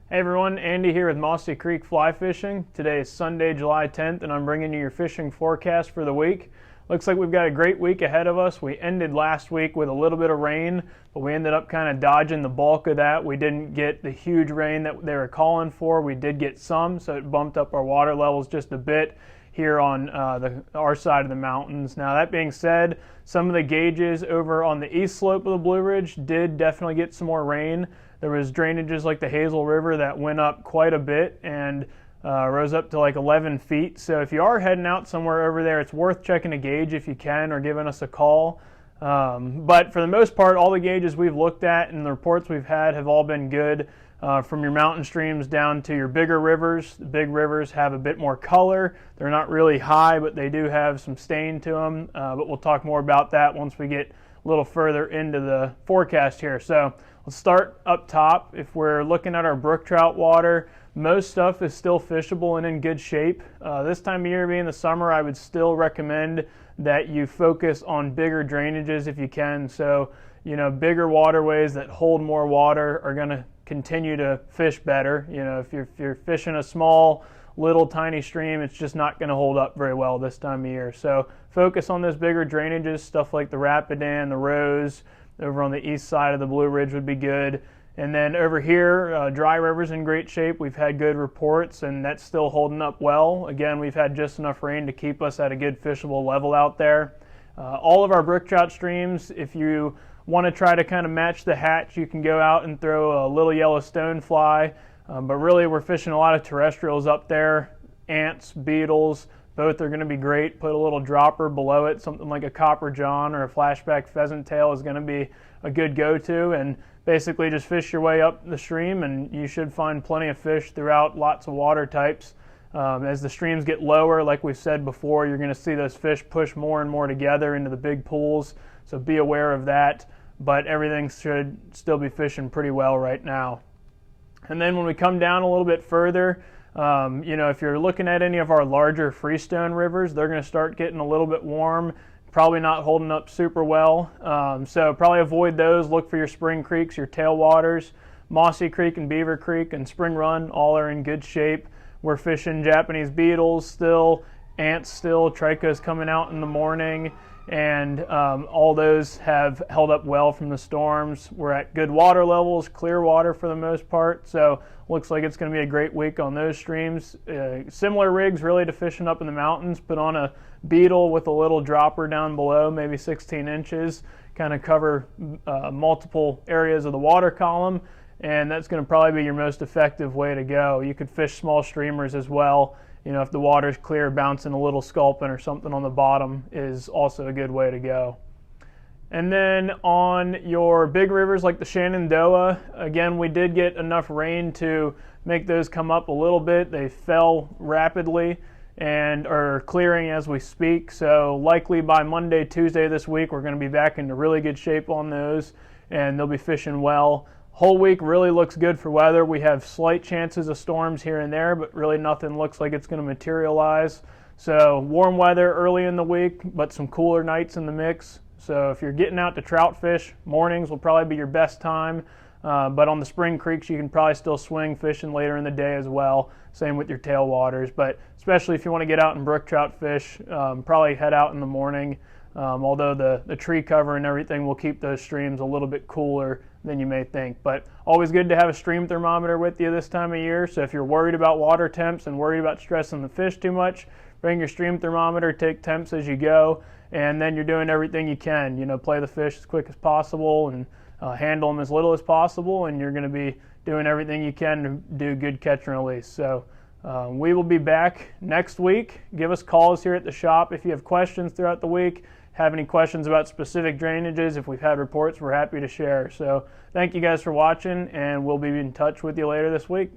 Hey everyone, Andy here with Mossy Creek Fly Fishing. Today is Sunday, July 10th, and I'm bringing you your fishing forecast for the week. Looks like we've got a great week ahead of us. We ended last week with a little bit of rain, but we ended up kind of dodging the bulk of that. We didn't get the huge rain that they were calling for. We did get some, so it bumped up our water levels just a bit here on our side of the mountains. Now that being said, some of the gauges over on the east slope of the Blue Ridge did definitely get some more rain. There was drainages like the Hazel River that went up quite a bit and rose up to like 11 feet. So if you are heading out somewhere over there, it's worth checking a gauge if you can, or giving us a call. But for the most part, all the gauges we've looked at and the reports we've had have all been good. From your mountain streams down to your bigger rivers. The big rivers have a bit more color. They're not really high, but they do have some stain to them. But we'll talk more about that once we get a little further into the forecast here. So let's start up top. If we're looking at our brook trout water, most stuff is still fishable and in good shape. This time of year being the summer, I would still recommend that you focus on bigger drainages if you can. So, bigger waterways that hold more water are going to continue to fish better. If you're fishing a small, little tiny stream, it's just not going to hold up very well this time of year. So focus on those bigger drainages, stuff like the Rapidan, the Rose, over on the east side of the Blue Ridge would be good. And then over here, Dry River's in great shape. We've had good reports, and that's still holding up well. Again, we've had just enough rain to keep us at a good fishable level out there. All of our brook trout streams, if you want to try to kind of match the hatch, you can go out and throw a little yellow stonefly. But really, we're fishing a lot of terrestrials up there. Ants, beetles, both are going to be great. Put a little dropper below it, something like a copper john or a flashback pheasant tail is going to be a good go-to. And basically just fish your way up the stream, and you should find plenty of fish throughout lots of water types. As the streams get lower, like we've said before, you're going to see those fish push more and more together into the big pools. So be aware of that. But everything should still be fishing pretty well right now. And then when we come down a little bit further, if you're looking at any of our larger freestone rivers, they're going to start getting a little bit warm, probably not holding up super well. So probably avoid those. Look for your spring creeks, your tailwaters. Mossy Creek and Beaver Creek and Spring Run all are in good shape. We're fishing Japanese beetles still, ants still, tricos coming out in the morning. And all those have held up well from the storms. We're at good water levels, clear water for the most part, so looks like it's going to be a great week on those streams. Similar rigs really to fishing up in the mountains. Put on a beetle with a little dropper down below, maybe 16 inches, kind of cover multiple areas of the water column, and that's going to probably be your most effective way to go. You could fish small streamers as well. If the water's clear, bouncing a little sculpin or something on the bottom is also a good way to go. And then on your big rivers like the Shenandoah, again, we did get enough rain to make those come up a little bit. They fell rapidly and are clearing as we speak. So likely by Monday, Tuesday this week, we're going to be back into really good shape on those, and they'll be fishing well. Whole week really looks good for weather. We have slight chances of storms here and there, but really nothing looks like it's going to materialize. So warm weather early in the week, but some cooler nights in the mix. So if you're getting out to trout fish, mornings will probably be your best time. But on the spring creeks, you can probably still swing fishing later in the day as well. Same with your tailwaters. But especially if you want to get out and brook trout fish, probably head out in the morning. Although the tree cover and everything will keep those streams a little bit cooler than you may think. But always good to have a stream thermometer with you this time of year. So if you're worried about water temps and worried about stressing the fish too much, bring your stream thermometer, take temps as you go, and then you're doing everything you can. Play the fish as quick as possible and handle them as little as possible, and you're going to be doing everything you can to do good catch and release. So we will be back next week. Give us calls here at the shop if you have questions throughout the week. Have any questions about specific drainages, if we've had reports, we're happy to share. So thank you guys for watching, and we'll be in touch with you later this week.